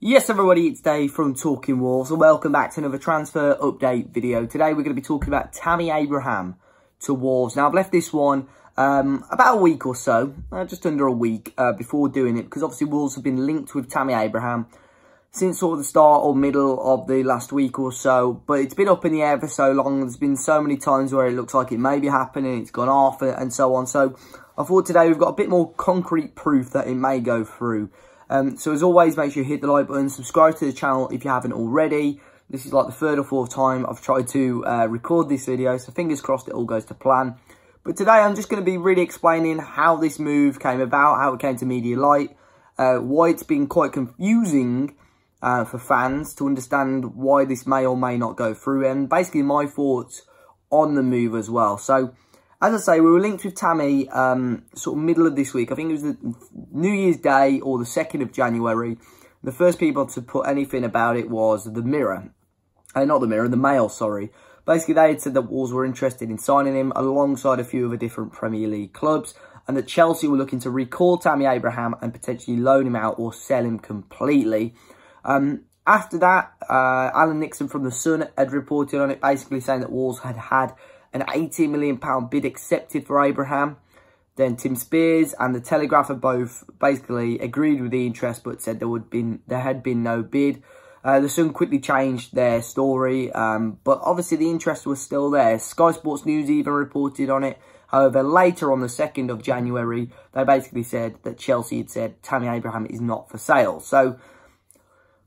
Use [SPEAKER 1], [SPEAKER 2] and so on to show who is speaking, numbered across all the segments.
[SPEAKER 1] Yes, everybody, it's Dave from Talking Wolves, and welcome back to another transfer update video. Today, we're going to be talking about Tammy Abraham to Wolves. Now, I've left this one about a week or so, just under a week before doing it, because obviously Wolves have been linked with Tammy Abraham since sort of the start or middle of the last week or so, but it's been up in the air for so long. There's been so many times where it looks like it may be happening, it's gone off, and so on. So I thought today we've got a bit more concrete proof that it may go through. So as always, make sure you hit the like button, subscribe to the channel if you haven't already. This is like the third or fourth time I've tried to record this video, so fingers crossed it all goes to plan. But today I'm just going to be really explaining how this move came about, how it came to media light, why it's been quite confusing for fans to understand why this may or may not go through, and basically my thoughts on the move as well. So, as I say, we were linked with Tammy sort of middle of this week. I think it was the New Year's Day or the 2nd of January. The first people to put anything about it was the Mirror. Not the Mirror, the Mail, sorry. Basically, they had said that Wolves were interested in signing him alongside a few other different Premier League clubs, and that Chelsea were looking to recall Tammy Abraham and potentially loan him out or sell him completely. After that, Alan Nixon from The Sun had reported on it, basically saying that Wolves had had an £18 million bid accepted for Abraham. Then Tim Spears and The Telegraph have both basically agreed with the interest, but said there had been no bid. The Sun quickly changed their story, but obviously the interest was still there. Sky Sports News even reported on it. However, later on the 2nd of January, they basically said that Chelsea had said Tammy Abraham is not for sale. So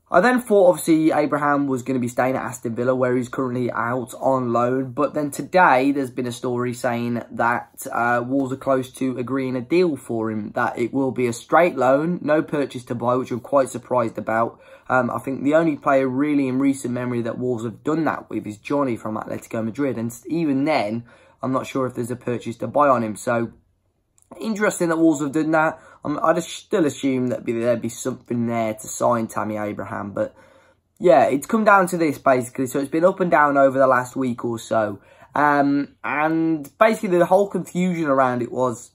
[SPEAKER 1] I then thought, obviously, Abraham was going to be staying at Aston Villa, where he's currently out on loan. But then today, there's been a story saying that Wolves are close to agreeing a deal for him, that it will be a straight loan, no purchase to buy, which I'm quite surprised about. I think the only player really in recent memory that Wolves have done that with is Johnny from Atletico Madrid. And even then, I'm not sure if there's a purchase to buy on him. So, interesting that Wolves have done that. I'd still assume that there'd be something there to sign Tammy Abraham. But yeah, it's come down to this basically. So it's been up and down over the last week or so. And basically the whole confusion around it was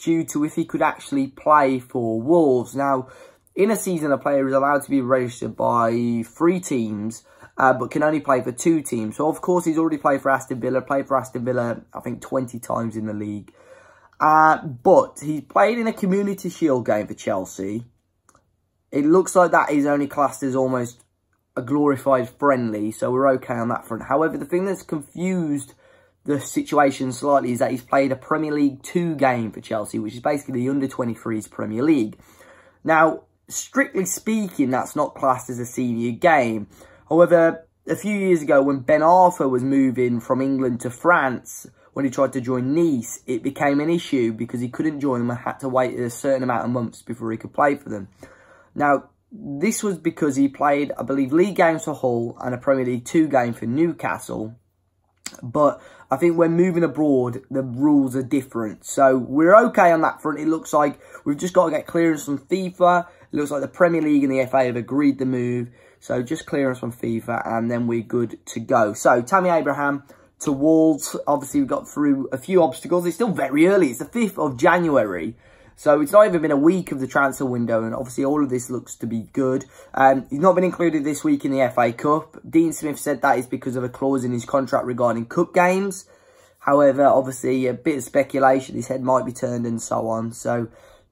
[SPEAKER 1] due to if he could actually play for Wolves. Now, in a season, a player is allowed to be registered by 3 teams, but can only play for 2 teams. So of course, he's already played for Aston Villa, I think 20 times in the league. But he played in a Community Shield game for Chelsea. It looks like that is only classed as almost a glorified friendly, so we're okay on that front. However, the thing that's confused the situation slightly is that he's played a Premier League 2 game for Chelsea, which is basically the under-23s Premier League. Now, strictly speaking, that's not classed as a senior game. However, a few years ago when Ben Arthur was moving from England to France, when he tried to join Nice, it became an issue because he couldn't join them and had to wait a certain amount of months before he could play for them. Now, this was because he played, I believe, league games for Hull and a Premier League 2 game for Newcastle. But I think when moving abroad, the rules are different. So we're okay on that front. It looks like we've just got to get clearance from FIFA. It looks like the Premier League and the FA have agreed the move. So just clearance from FIFA and then we're good to go. So Tammy Abraham to Wolves. Obviously, we got through a few obstacles. It's still very early. It's the 5th of January. So it's not even been a week of the transfer window. And obviously, all of this looks to be good. He's not been included this week in the FA Cup. Dean Smith said that is because of a clause in his contract regarding cup games. However, obviously, a bit of speculation. His head might be turned and so on. So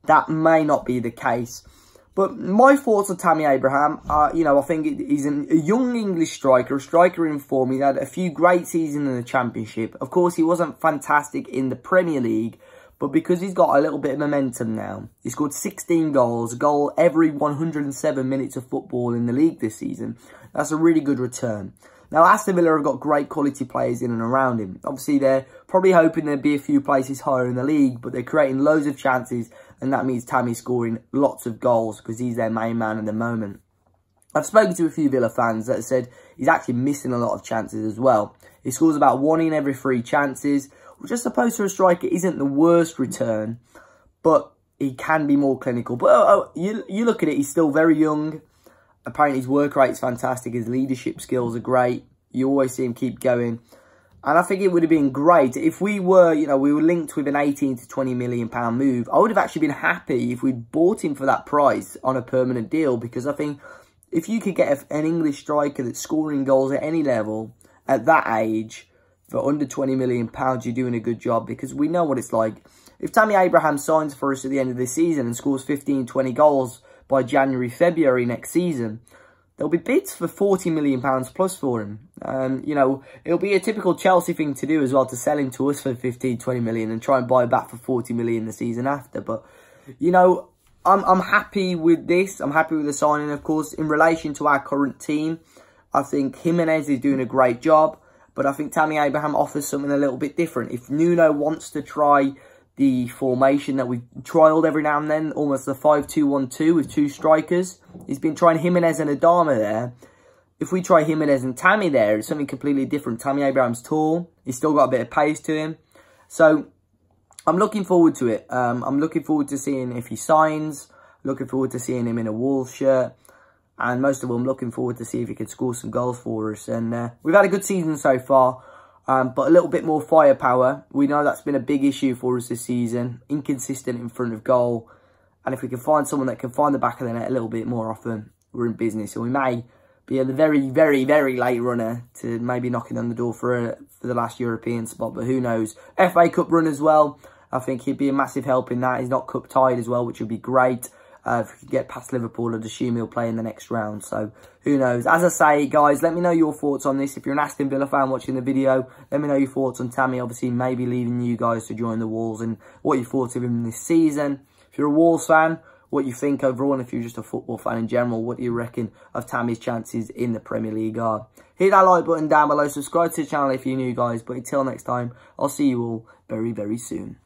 [SPEAKER 1] that may not be the case. But my thoughts on Tammy Abraham are, you know, I think he's a young English striker, a striker in form. He's had a few great seasons in the Championship. Of course, he wasn't fantastic in the Premier League, but because he's got a little bit of momentum now, he scored 16 goals, a goal every 107 minutes of football in the league this season. That's a really good return. Now, Aston Villa have got great quality players in and around him. Obviously, they're probably hoping there'd be a few places higher in the league, but they're creating loads of chances, and that means Tammy scoring lots of goals because he's their main man at the moment. I've spoken to a few Villa fans that have said he's actually missing a lot of chances as well. He scores about 1 in every 3 chances, which I suppose for a striker isn't the worst return, but he can be more clinical. But you look at it, he's still very young. Apparently his work rate's fantastic. His leadership skills are great. You always see him keep going. And I think it would have been great if we were, you know, we were linked with an 18 to 20 million pound move. I would have actually been happy if we'd bought him for that price on a permanent deal, because I think if you could get an English striker that's scoring goals at any level at that age for under £20 million, you're doing a good job, because we know what it's like. If Tammy Abraham signs for us at the end of this season and scores 15, 20 goals by January, February next season, there'll be bids for £40 million plus for him. You know, it'll be a typical Chelsea thing to do as well, to sell him to us for 15, 20 million and try and buy back for 40 million the season after. But, you know, I'm happy with this. I'm happy with the signing, of course. In relation to our current team, I think Jimenez is doing a great job, but I think Tammy Abraham offers something a little bit different. If Nuno wants to try the formation that we've trialled every now and then, almost the 5-2-1-2 with 2 strikers, he's been trying Jimenez and Adama there. If we try Jimenez and Tammy there, it's something completely different. Tammy Abraham's tall. He's still got a bit of pace to him. So I'm looking forward to it. I'm looking forward to seeing if he signs. Looking forward to seeing him in a Wolves shirt. And most of all, I'm looking forward to see if he could score some goals for us. And we've had a good season so far, but a little bit more firepower. We know that's been a big issue for us this season. Inconsistent in front of goal. And if we can find someone that can find the back of the net a little bit more often, we're in business. So we may be a very, very, very late runner to maybe knocking on the door for the last European spot. But who knows? FA Cup run as well. I think he'd be a massive help in that. He's not cup tied as well, which would be great. If we could get past Liverpool, I'd assume he'll play in the next round. So, who knows? As I say, guys, let me know your thoughts on this. If you're an Aston Villa fan watching the video, let me know your thoughts on Tammy. Obviously, maybe leaving you guys to join the Wolves, and what you thought of him this season. If you're a Wolves fan, what you think overall, and if you're just a football fan in general, what do you reckon of Tammy's chances in the Premier League are? Hit that like button down below. Subscribe to the channel if you're new, guys. But until next time, I'll see you all very, very soon.